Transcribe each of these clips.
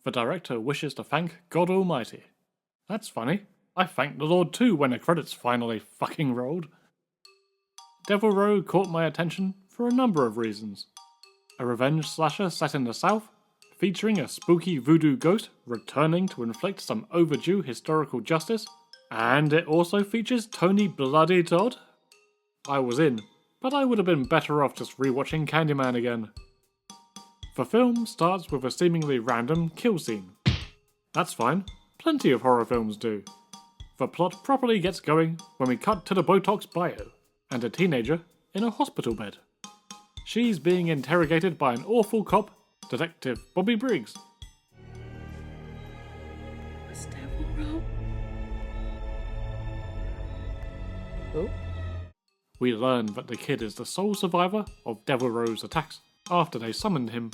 The director wishes to thank God Almighty. That's funny. I thanked the Lord too when the credits finally fucking rolled. Devilreaux caught my attention for a number of reasons. A revenge slasher set in the South, featuring a spooky voodoo ghost returning to inflict some overdue historical justice, and it also features Tony Bloody Todd. I was in, but I would have been better off just rewatching Candyman again. The film starts with a seemingly random kill scene. That's fine, plenty of horror films do. The plot properly gets going when we cut to the Botox bio, and a teenager in a hospital bed. She's being interrogated by an awful cop, Detective Bobby Briggs. Was Devilreaux? Oh? We learn that the kid is the sole survivor of Devilreaux's attacks after they summoned him.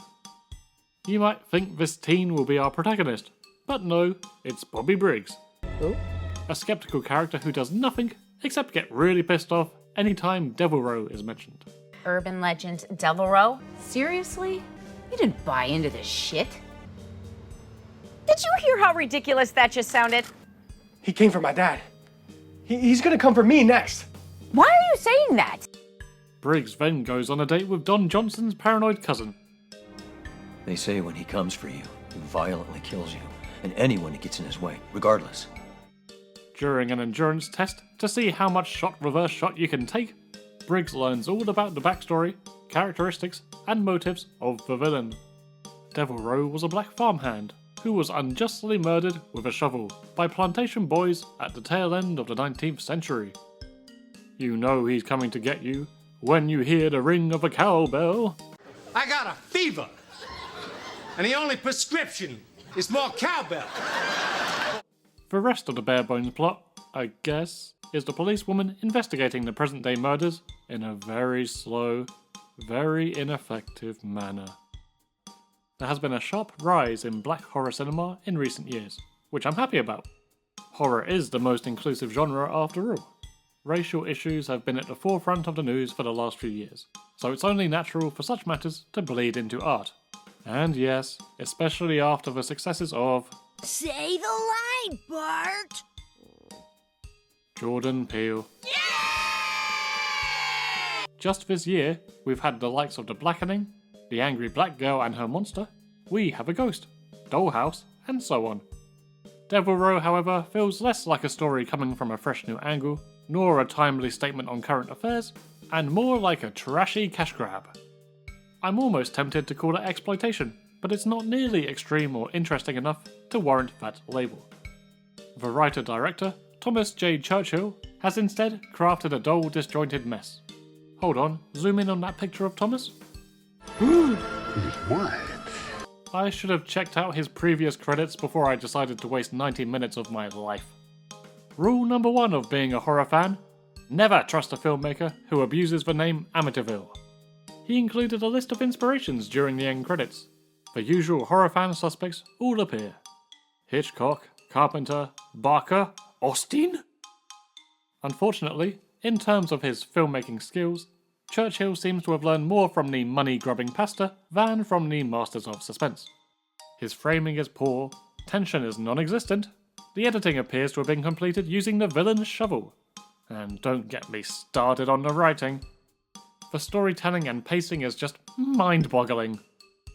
You might think this teen will be our protagonist, but no, it's Bobby Briggs. Oh? A skeptical character who does nothing except get really pissed off anytime Devilreaux is mentioned. Urban legend Devilreaux? Seriously? You didn't buy into this shit? Did you hear how ridiculous that just sounded? He came for my dad. He's gonna come for me next. Why are you saying that? Briggs then goes on a date with Don Johnson's paranoid cousin. They say when he comes for you, he violently kills you, and anyone that gets in his way, regardless. During an endurance test to see how much shot reverse shot you can take, Briggs learns all about the backstory, characteristics, and motives of the villain. Devilreaux was a black farmhand who was unjustly murdered with a shovel by plantation boys at the tail end of the 19th century. You know he's coming to get you when you hear the ring of a cowbell. I got a fever, and the only prescription is more cowbell. The rest of the bare bones plot, I guess, is the policewoman investigating the present-day murders in a very slow, very ineffective manner. There has been a sharp rise in black horror cinema in recent years, which I'm happy about. Horror is the most inclusive genre after all. Racial issues have been at the forefront of the news for the last few years, so it's only natural for such matters to bleed into art. And yes, especially after the successes of Say the line, Bart! Jordan Peele. Just this year, we've had the likes of The Blackening, The Angry Black Girl and Her Monster, We Have a Ghost, Dollhouse, and so on. Devilreaux, however, feels less like a story coming from a fresh new angle, nor a timely statement on current affairs, and more like a trashy cash grab. I'm almost tempted to call it exploitation, but it's not nearly extreme or interesting enough to warrant that label. The writer-director, Thomas J. Churchill, has instead crafted a dull, disjointed mess. Hold on, zoom in on that picture of Thomas. What? I should have checked out his previous credits before I decided to waste 90 minutes of my life. Rule number 1 of being a horror fan: never trust a filmmaker who abuses the name Amityville. He included a list of inspirations during the end credits. The usual horror fan suspects all appear. Hitchcock, Carpenter, Barker, Austin? Unfortunately, in terms of his filmmaking skills, Churchill seems to have learned more from the money-grubbing pastor than from the masters of suspense. His framing is poor, tension is non-existent, the editing appears to have been completed using the villain's shovel. And don't get me started on the writing. The storytelling and pacing is just mind-boggling.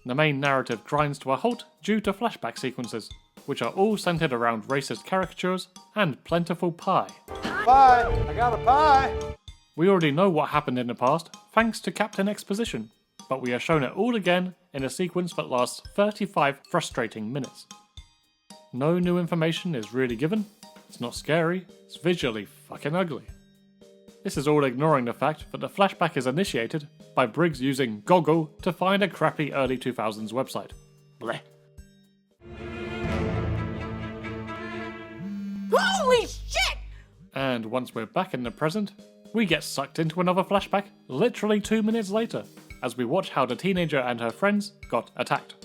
The main narrative grinds to a halt due to flashback sequences, which are all centered around racist caricatures and plentiful pie. Pie! I got a pie! We already know what happened in the past, thanks to Captain Exposition, but we are shown it all again in a sequence that lasts 35 frustrating minutes. No new information is really given, it's not scary, it's visually fucking ugly. This is all ignoring the fact that the flashback is initiated by Briggs using Goggle to find a crappy early 2000s website. Bleh. Holy shit! And once we're back in the present, we get sucked into another flashback literally 2 minutes later, as we watch how the teenager and her friends got attacked.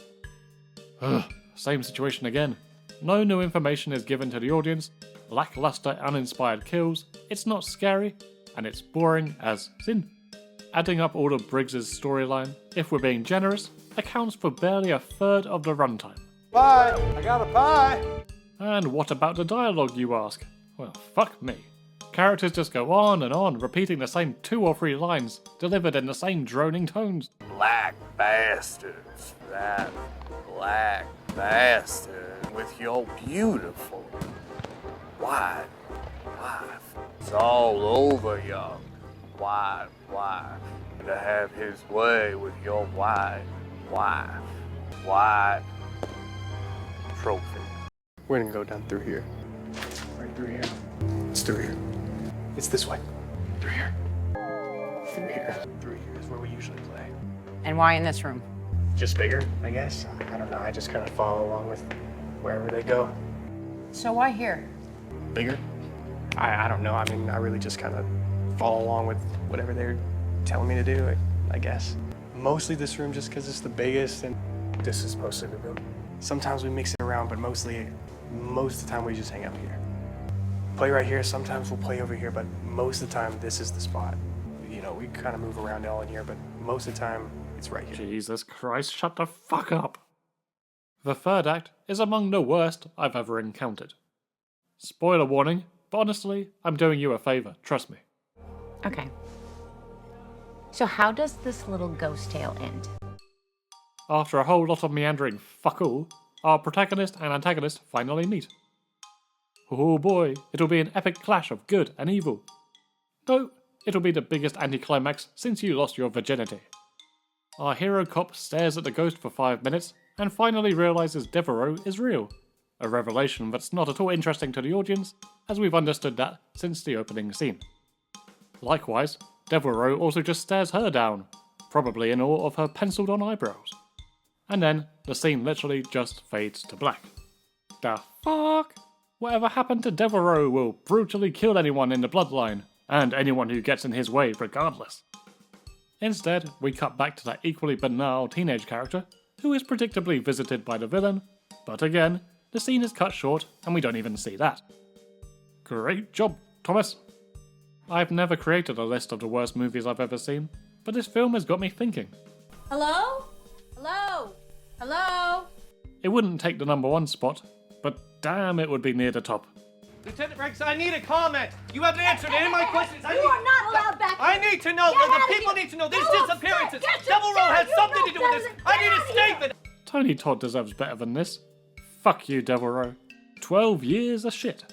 Ugh, same situation again. No new information is given to the audience, lackluster uninspired kills, it's not scary, and it's boring as sin. Adding up all of Briggs's storyline, if we're being generous, accounts for barely a third of the runtime. Bye. I got a pie. And what about the dialogue, you ask? Well, fuck me. Characters just go on and on, repeating the same 2 or 3 lines, delivered in the same droning tones. Black bastards, that black bastard with your beautiful white wife. It's all over, young white wife. To have his way with your white wife. White trophy. We're gonna go down through here. Right through here. It's through here. It's this way. Through here. Through here. Through here is where we usually play. And why in this room? Just bigger, I guess. I don't know. I just kind of follow along with wherever they go. So why here? Bigger? I don't know. I mean, I really just kind of follow along with whatever they're telling me to do, I guess. Mostly this room just because it's the biggest, and this is mostly the room. Sometimes we mix it around, but most of the time we just hang out here. Play right here, sometimes we'll play over here, but most of the time this is the spot. You know, we kind of move around all in here, but most of the time it's right here. Jesus Christ, shut the fuck up. The third act is among the worst I've ever encountered. Spoiler warning, but honestly, I'm doing you a favor, trust me. Okay. So how does this little ghost tale end? After a whole lot of meandering fuck all, our protagonist and antagonist finally meet. Oh boy, it'll be an epic clash of good and evil. Though, it'll be the biggest anticlimax since you lost your virginity. Our hero cop stares at the ghost for 5 minutes and finally realizes Devilreaux is real. A revelation that's not at all interesting to the audience, as we've understood that since the opening scene. Likewise, Devilreaux also just stares her down, probably in awe of her penciled on eyebrows. And then, the scene literally just fades to black. The fuck? Whatever happened to Devilreaux will brutally kill anyone in the bloodline, and anyone who gets in his way regardless. Instead, we cut back to that equally banal teenage character, who is predictably visited by the villain, but again, the scene is cut short and we don't even see that. Great job, Thomas. I've never created a list of the worst movies I've ever seen, but this film has got me thinking. Hello? Hello? Hello? It wouldn't take the #1 spot, but damn it would be near the top. Lieutenant Rex, I need a comment. You haven't answered any of my questions. You are not allowed back I here. need to know. Get out The of people here. need to know. These Go disappearances. upstairs. Get Devilreaux upstairs. has You something know to do with this. better. I Get need out a of here. statement. Tony Todd deserves better than this. Fuck you, Devilreaux. 12 years of shit.